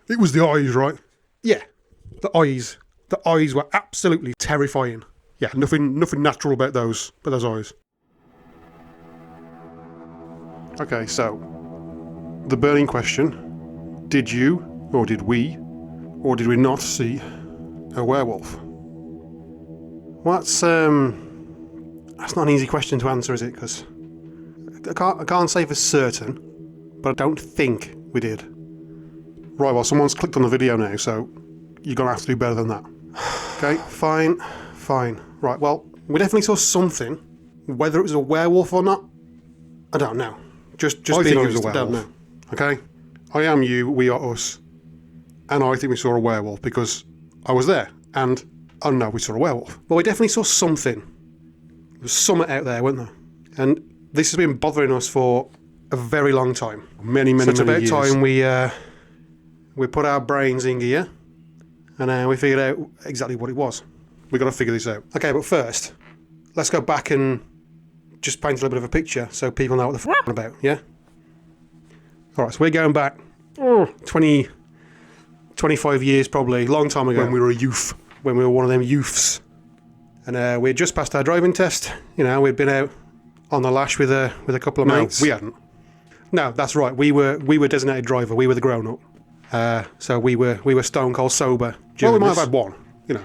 It was the eyes, right? Yeah, the eyes. The eyes were absolutely terrifying. Yeah, nothing natural about those eyes. Okay, so the burning question: did you, or did we not see a werewolf? Well, that's not an easy question to answer, is it? Because I can't say for certain, but I don't think we did. Right, well, someone's clicked on the video now, so you're gonna have to do better than that. Okay, fine. Right, well, we definitely saw something. Whether it was a werewolf or not, I don't know. Just I being think it honest, was a I don't werewolf. know. Okay? I am you, we are us. And I think we saw a werewolf because I was there. And I know we saw a werewolf. Well, we definitely saw something. There was something out there, wasn't there? And this has been bothering us for a very long time. Many years. So it's about time we put our brains in gear and we figured out exactly what it was. We've got to figure this out. Okay, but first, let's go back and just paint a little bit of a picture so people know what the I'm about, yeah? Alright, so we're going back 20, 25 years probably, long time ago. When we were a youth. When we were one of them youths. And we had just passed our driving test. You know, we'd been out on the lash with a couple of mates. No, we hadn't. No, that's right. We were designated driver. We were the grown-up. So we were stone cold sober. Well, we might have had one, you know.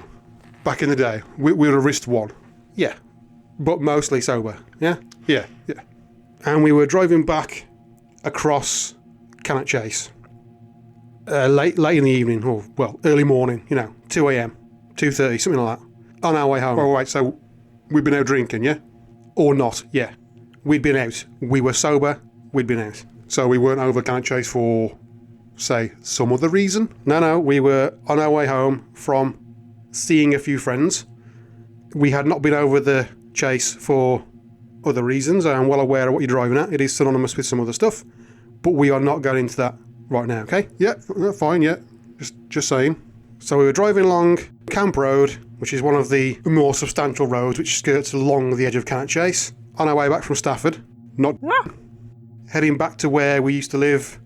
Back in the day, we would have risked one. Yeah, but mostly sober. Yeah. Yeah. And we were driving back across Cannock Chase. Late in the evening, or well, early morning. You know, 2 a.m, 2:30, something like that. On our way home. Oh, right. So we've been out drinking, yeah? Or not? Yeah. We'd been out. We were sober. We'd been out. So we weren't over Cannock Chase for, say, some other reason? No. We were on our way home from seeing a few friends. We had not been over the chase for other reasons. I am well aware of what you're driving at. It is synonymous with some other stuff, but we are not going into that right now, okay? Yeah, fine, yeah. Just saying. So we were driving along Camp Road, which is one of the more substantial roads which skirts along the edge of Cannock Chase, on our way back from Stafford. Not heading back to where we used to live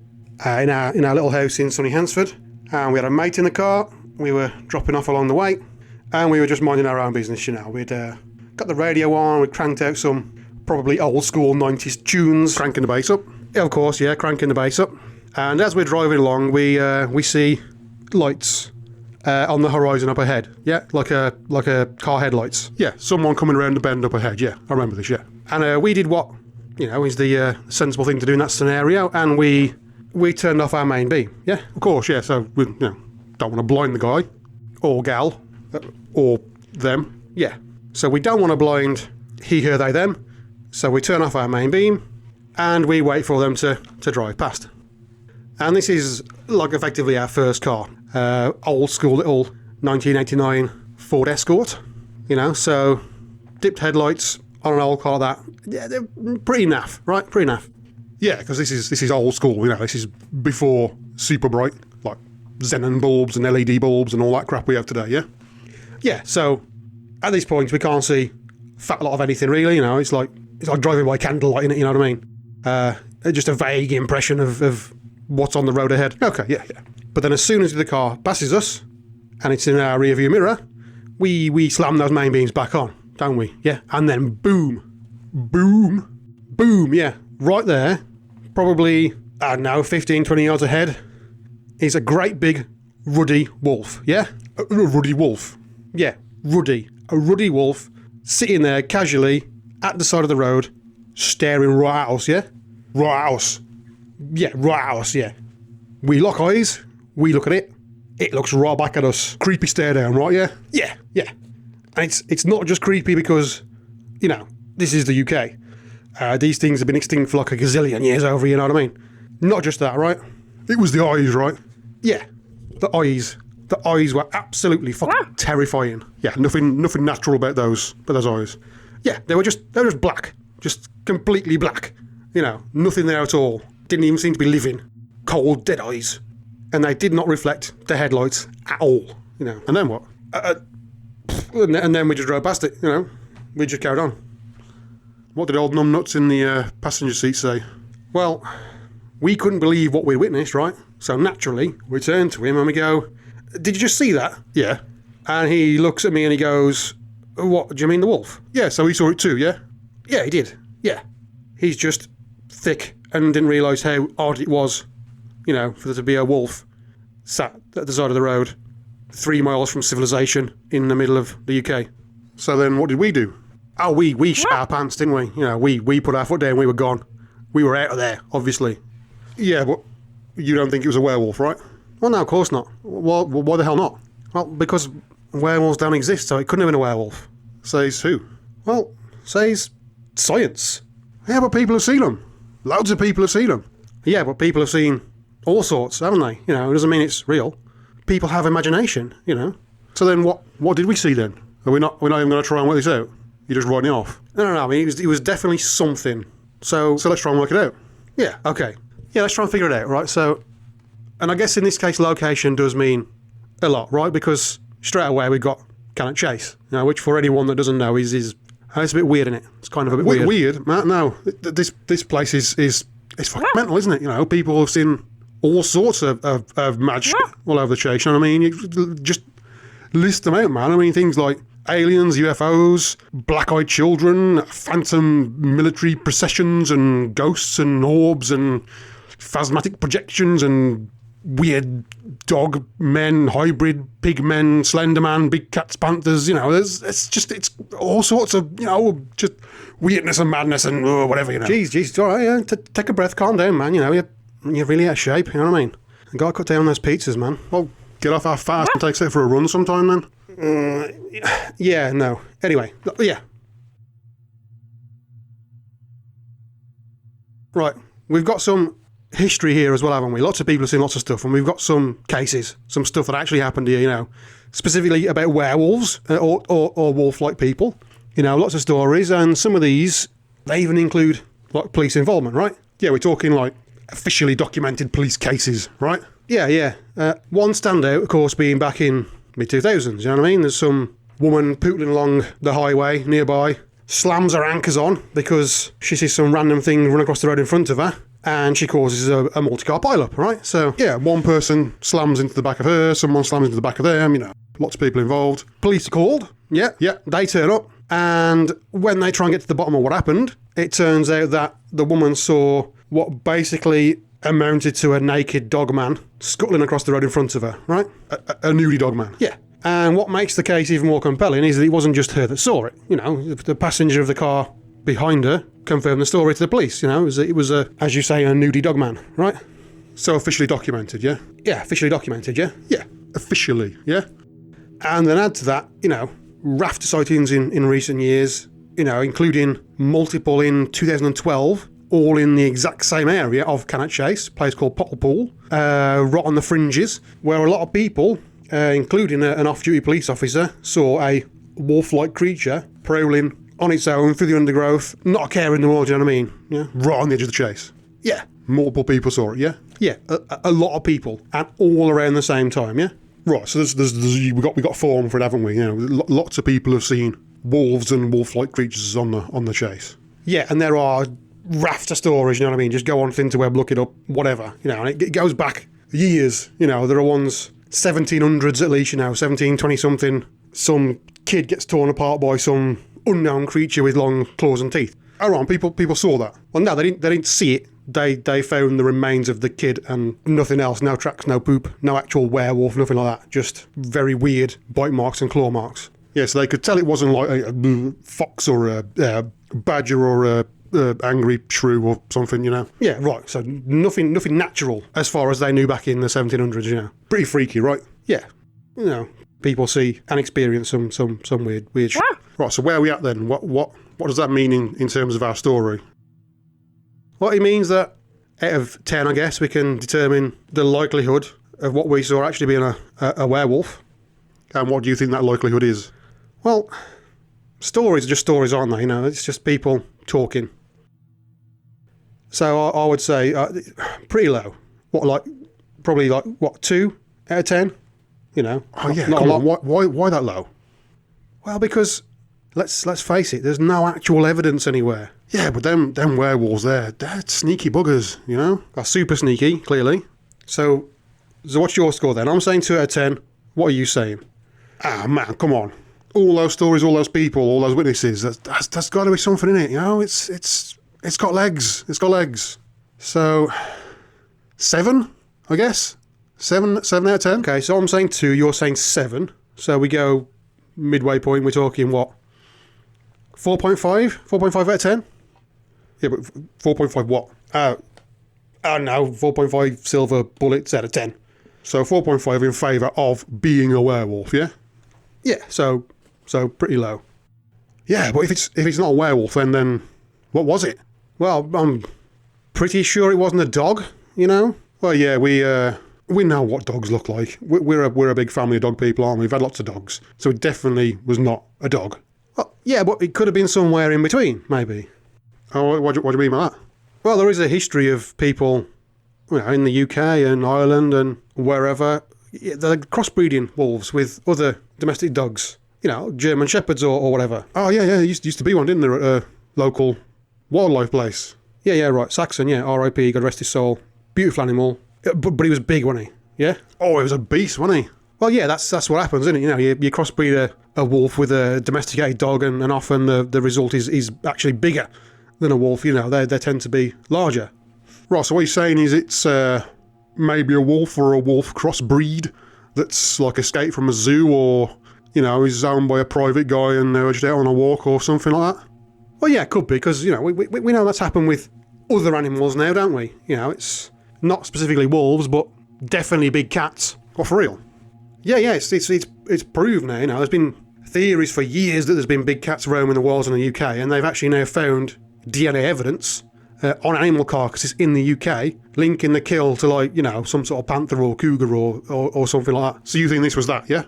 in our little house in sunny Hansford. And we had a mate in the car. We were dropping off along the way, and we were just minding our own business, you know. We'd got the radio on, we'd cranked out some probably old school 90s tunes. Cranking the bass up? Yeah, of course, yeah, cranking the bass up. And as we're driving along, we see lights on the horizon up ahead. Yeah, like a car headlights. Yeah, someone coming around the bend up ahead, yeah. I remember this, yeah. And we did what, you know, is the sensible thing to do in that scenario, and we turned off our main beam. Yeah, of course, yeah, so we don't want to blind the guy or gal or them. Yeah, so we don't want to blind he, her, they, them. So we turn off our main beam and we wait for them to drive past. And this is like effectively our first car. Old school little 1989 Ford Escort, you know, so dipped headlights on an old car like that. Yeah, they're pretty naff, right? Pretty naff. Yeah, because this is old school, you know, this is before super bright, like xenon bulbs and LED bulbs and all that crap we have today, yeah? Yeah, so at this point we can't see fat lot of anything really, you know, it's like driving by candlelight in it, you know what I mean? Just a vague impression of what's on the road ahead. Okay, yeah. But then as soon as the car passes us, and it's in our rear view mirror, we slam those main beams back on, don't we? Yeah, and then boom, yeah, right there, probably, I don't know, 15, 20 yards ahead, is a great big ruddy wolf, yeah? A ruddy wolf? Yeah, ruddy. A ruddy wolf sitting there casually at the side of the road, staring right at us, yeah? Right at us? Yeah, right at us, yeah. We lock eyes, we look at it, it looks right back at us. Creepy stare down, right, yeah? Yeah. And it's not just creepy because, you know, this is the UK. These things have been extinct for like a gazillion years over, you know what I mean? Not just that, right? It was the eyes, right? Yeah, the eyes. The eyes were absolutely fucking terrifying. Yeah, nothing natural about those eyes. Yeah, they were just black. Just completely black. You know, nothing there at all. Didn't even seem to be living. Cold, dead eyes. And they did not reflect the headlights at all, you know. And then what? And then we just drove past it, you know. We just carried on. What did old numbnuts in the passenger seat say? Well, we couldn't believe what we witnessed, right? So naturally, we turn to him and we go, did you just see that? Yeah. And he looks at me and he goes, what, do you mean the wolf? Yeah, so he saw it too, yeah? Yeah, he did. Yeah. He's just thick and didn't realise how odd it was, you know, for there to be a wolf sat at the side of the road, 3 miles from civilization in the middle of the UK. So then what did we do? Oh, we shit our pants, didn't we? You know, we put our foot down, we were gone. We were out of there, obviously. Yeah, but you don't think it was a werewolf, right? Well, no, of course not. Well, why the hell not? Well, because werewolves don't exist, so it couldn't have been a werewolf. Says who? Well, says science. Yeah, but people have seen them. Loads of people have seen them. Yeah, but people have seen all sorts, haven't they? You know, it doesn't mean it's real. People have imagination, you know. So then what did we see then? We're not even going to try and work this out? You're just writing it off? No, I mean, it was definitely something. So let's try and work it out. Yeah, okay. Yeah, let's try and figure it out, right? So, and I guess in this case, location does mean a lot, right? Because straight away we got Cannock Chase, you know, which for anyone that doesn't know is it's a bit weird, isn't it? It's kind of a bit weird. Weird? No, this place is fucking mental, isn't it? You know, people have seen all sorts of mad shit all over the chase. You know what I mean? You just list them out, man. I mean, things like aliens, UFOs, black-eyed children, phantom military processions, and ghosts and orbs and phasmatic projections and weird dog men, hybrid pig men, slender man, big cats, panthers. You know, it's all sorts of, you know, just weirdness and madness and whatever. You know. Jeez, it's all right. Yeah, take a breath, calm down, man. You know, you're really out of shape. You know what I mean? You gotta cut down those pizzas, man. Well, get off our fast and take us out for a run sometime then. Yeah, no. Anyway, yeah. Right, we've got some history here as well, haven't we? Lots of people have seen lots of stuff, and we've got some cases, some stuff that actually happened here, you know, specifically about werewolves or wolf-like people. You know, lots of stories, and some of these, they even include, like, police involvement, right? Yeah, we're talking, like, officially documented police cases, right? Yeah. One standout, of course, being back in mid-2000s, you know what I mean? There's some woman pootling along the highway nearby, slams her anchors on because she sees some random thing run across the road in front of her, and she causes a multi-car pile-up, right? So, yeah, one person slams into the back of her, someone slams into the back of them, you know, lots of people involved. Police are called, yeah, they turn up, and when they try and get to the bottom of what happened, it turns out that the woman saw what basically amounted to a naked dog man scuttling across the road in front of her, right? A nudie dog man. Yeah. And what makes the case even more compelling is that it wasn't just her that saw it. You know, the passenger of the car behind her confirmed the story to the police. You know, it was a, as you say, a nudie dog man, right? So officially documented, yeah? Yeah, officially documented, yeah? Yeah, officially, yeah? And then add to that, you know, raft of sightings in recent years, you know, including multiple in 2012, all in the exact same area of Cannock Chase, a place called Pottlepool, right on the fringes, where a lot of people, including an off-duty police officer, saw a wolf-like creature prowling on its own through the undergrowth, not a care in the world, you know what I mean? Yeah. Right on the edge of the chase. Yeah. Multiple people saw it, yeah? Yeah, a lot of people, and all around the same time, yeah? Right, so we got form for it, haven't we? You know, lots of people have seen wolves and wolf-like creatures on the chase. Yeah, and there are raft of stories, you know what I mean? Just go on Interweb, look it up, whatever, you know, and it goes back years, you know, there are ones 1700s at least, you know, 20-something, some kid gets torn apart by some unknown creature with long claws and teeth. Oh, right, people saw that? Well, no, they didn't see it. They found the remains of the kid and nothing else, no tracks, no poop, no actual werewolf, nothing like that, just very weird bite marks and claw marks. Yeah, so they could tell it wasn't like a fox or a badger or a angry shrew or something, you know. Yeah, right. So nothing natural as far as they knew back in the 1700s, you know. Pretty freaky, right? Yeah. You know, people see and experience some weird shit. Right, so where are we at then? What does that mean in terms of our story? Well, it means that out of 10, I guess, we can determine the likelihood of what we saw actually being a werewolf. And what do you think that likelihood is? Well, stories are just stories, aren't they? You know, it's just people talking. So I would say pretty low. Probably 2 out of 10? You know? Oh yeah, not a lot. Why that low? Well, because let's face it, there's no actual evidence anywhere. Yeah, but them werewolves they're sneaky buggers, you know? They're super sneaky, clearly. So what's your score then? I'm saying 2 out of 10. What are you saying? Ah, man, come on. All those stories, all those people, all those witnesses, that's got to be something in it, you know? It's got legs. It's got legs. So, 7, I guess? 7 out of 10? Okay, so I'm saying 2, you're saying 7. So we go midway point, we're talking what? 4.5? 4.5 out of 10? Yeah, but 4.5 what? No, 4.5 silver bullets out of 10. So 4.5 in favour of being a werewolf, yeah? Yeah, so pretty low. Yeah, but if it's not a werewolf, then what was it? Well, I'm pretty sure it wasn't a dog, you know? Well, yeah, we know what dogs look like. We're a big family of dog people, aren't we? We've had lots of dogs. So it definitely was not a dog. Well, yeah, but it could have been somewhere in between, maybe. Oh, what do you mean by that? Well, there is a history of people, you know, in the UK and Ireland and wherever, they're crossbreeding wolves with other domestic dogs. You know, German Shepherds or whatever. Oh, yeah, there used to be one, didn't there, at a local wildlife place? Yeah, right, Saxon, yeah, R.I.P., God rest his soul. Beautiful animal. But he was big, wasn't he? Yeah? Oh, he was a beast, wasn't he? Well, yeah, that's what happens, isn't it? You know, you crossbreed a wolf with a domesticated dog, and often the result is actually bigger than a wolf. You know, they tend to be larger. Right, so what you're saying is it's maybe a wolf or a wolf crossbreed that's like escaped from a zoo, or, you know, is owned by a private guy and they're just out on a walk or something like that? Well, yeah, it could be, because, you know, we know that's happened with other animals now, don't we? You know, it's not specifically wolves, but definitely big cats. What, for real? Yeah, it's proved now. You know, there's been theories for years that there's been big cats roaming the wilds in the UK, and they've actually now found DNA evidence on animal carcasses in the UK linking the kill to, like, you know, some sort of panther or cougar or something like that. So you think this was that, yeah?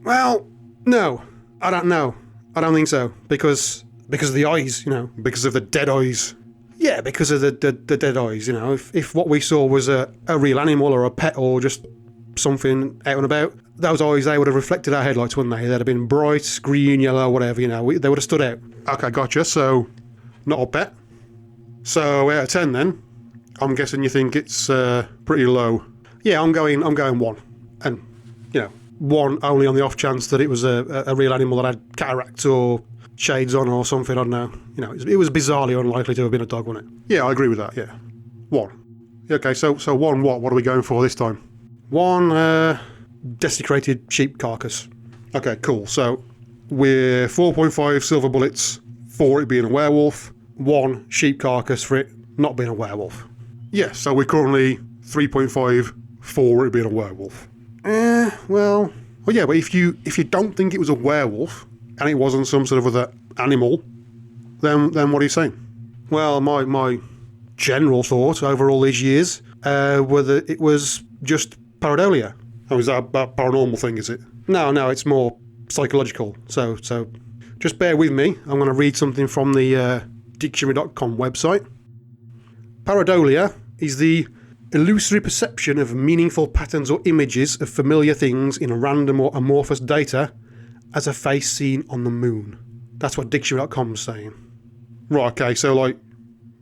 Well, no, I don't know. I don't think so, because of the eyes, you know. Because of the dead eyes. Yeah, because of the dead eyes, you know. If what we saw was a real animal or a pet or just something out and about, those eyes, they would have reflected our headlights, wouldn't they? They'd have been bright, green, yellow, whatever, you know. They would have stood out. Okay, gotcha. So, not a pet. So, out of 10 then, I'm guessing you think it's pretty low. Yeah, I'm going 1. And, you know, 1 only on the off chance that it was a real animal that had cataracts or shades on or something, I don't know. You know, it was bizarrely unlikely to have been a dog, wasn't it? Yeah, I agree with that, yeah. 1. Okay, so 1 what? What are we going for this time? 1 desecrated sheep carcass. Okay, cool. So we're 4.5 silver bullets for it being a werewolf, 1 sheep carcass for it not being a werewolf. Yeah, so we're currently 3.5 for it being a werewolf. Well, yeah, but if you don't think it was a werewolf and it wasn't some sort of other animal, then what are you saying? Well, my general thought over all these years were that it was just pareidolia. Oh, is that a paranormal thing, is it? No, it's more psychological. So just bear with me. I'm going to read something from the dictionary.com website. Pareidolia is the illusory perception of meaningful patterns or images of familiar things in random or amorphous data as a face seen on the moon. That's what dictionary.com's saying. Right, okay, so like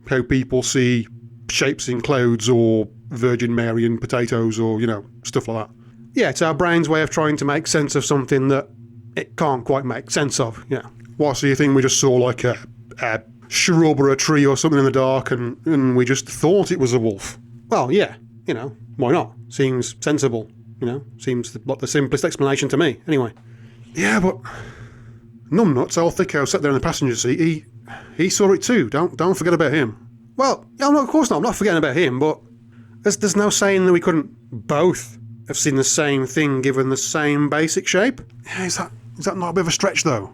how people see shapes in clouds or Virgin Mary and potatoes or, you know, stuff like that. Yeah, it's our brain's way of trying to make sense of something that it can't quite make sense of, yeah. What, so you think we just saw like a shrub or a tree or something in the dark and we just thought it was a wolf? Well, yeah, you know, why not? Seems sensible, you know, seems like the simplest explanation to me, anyway. Yeah, but numbnuts, old Thicko sat there in the passenger seat, he saw it too, don't forget about him. Well, yeah, of course not, I'm not forgetting about him, but there's no saying that we couldn't both have seen the same thing given the same basic shape. Yeah, is that not a bit of a stretch though?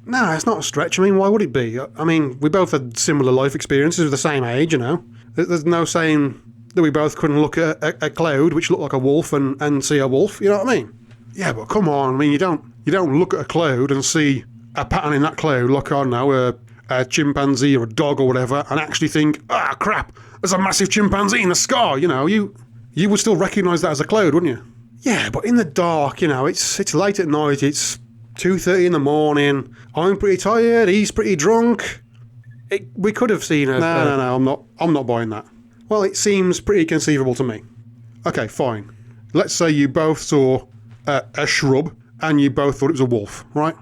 No, it's not a stretch. I mean, why would it be? I mean, we both had similar life experiences of the same age, you know. There's no saying that we both couldn't look at a cloud which looked like a wolf and see a wolf, you know what I mean? Yeah, but come on, I mean, you don't look at a cloud and see a pattern in that cloud like, I don't know, a chimpanzee or a dog or whatever, and actually think, crap, there's a massive chimpanzee in the sky, you know, you would still recognise that as a cloud, wouldn't you? Yeah, but in the dark, you know, it's late at night, it's 2:30 in the morning, I'm pretty tired, he's pretty drunk. We could have seen a... No, I'm not buying that. Well, it seems pretty conceivable to me. Okay, fine. Let's say you both saw a shrub and you both thought it was a wolf, right?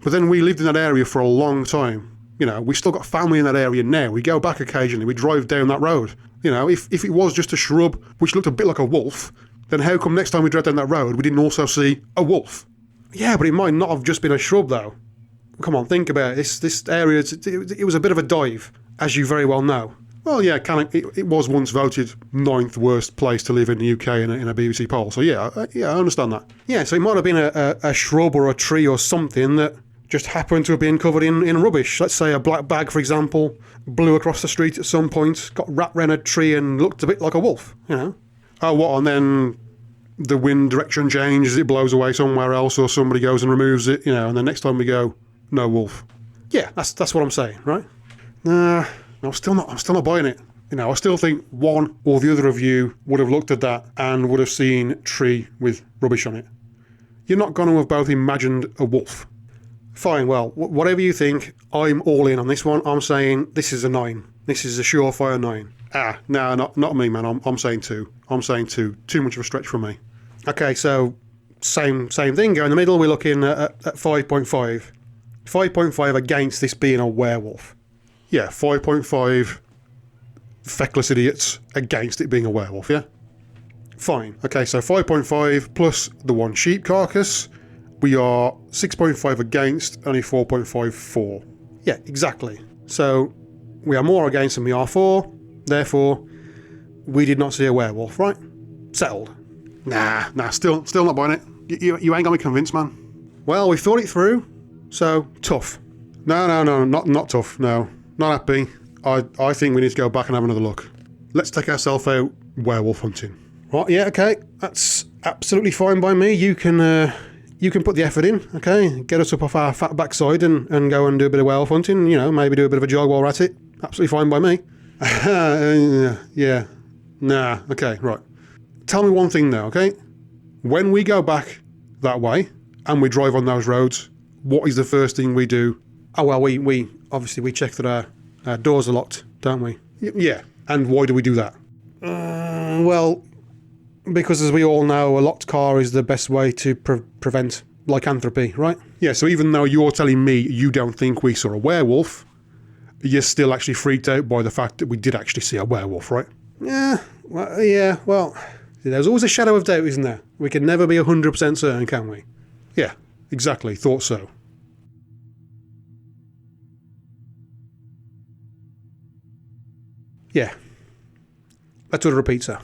But then we lived in that area for a long time. You know, we still got family in that area now. We go back occasionally. We drive down that road. You know, if it was just a shrub which looked a bit like a wolf, then how come next time we drove down that road we didn't also see a wolf? Yeah, but it might not have just been a shrub, though. Come on, think about it. This area, it was a bit of a dive, as you very well know. Well, yeah, it was once voted 9th worst place to live in the UK in a BBC poll. So yeah, I understand that. Yeah, so it might have been a shrub or a tree or something that just happened to have been covered in rubbish. Let's say a black bag, for example, blew across the street at some point, got wrapped around a tree and looked a bit like a wolf, you know. Oh, what, and then the wind direction changes, it blows away somewhere else, or somebody goes and removes it, you know, and the next time we go, no wolf. Yeah, that's what I'm saying, right? I'm still not buying it. You know, I still think one or the other of you would have looked at that and would have seen a tree with rubbish on it. You're not going to have both imagined a wolf. Fine, well, whatever you think, I'm all in on this one. I'm saying this is a 9. This is a surefire 9. No, not me, man. I'm saying 2. I'm saying 2. Too much of a stretch for me. Okay, so same thing. Go in the middle. We're looking at 5.5. 5.5 against this being a werewolf. Yeah, 5.5 feckless idiots against it being a werewolf, yeah? Fine. Okay, so 5.5 plus the 1 sheep carcass. We are 6.5 against, only 4.5 for. Yeah, exactly. So we are more against than we are for. Therefore, we did not see a werewolf, right? Settled. Nah, still not buying it. You ain't got me convinced, man. Well, we thought it through, so tough. No, not tough, no. Not happy. I think we need to go back and have another look. Let's take ourselves out werewolf hunting. Right, yeah, okay. That's absolutely fine by me. You can put the effort in, okay? Get us up off our fat backside and go and do a bit of werewolf hunting, you know, maybe do a bit of a jog while we're at it. Absolutely fine by me. Yeah. Nah, okay, right. Tell me one thing now, okay? When we go back that way and we drive on those roads, what is the first thing we do? Oh, well, we obviously we check that our doors are locked, don't we? Yeah, and why do we do that? Well, because as we all know, a locked car is the best way to prevent lycanthropy, right? Yeah, so even though you're telling me you don't think we saw a werewolf, you're still actually freaked out by the fact that we did actually see a werewolf, right? Yeah, well, there's always a shadow of doubt, isn't there? We can never be 100% certain, can we? Yeah, exactly, thought so. Yeah. Let's order a pizza.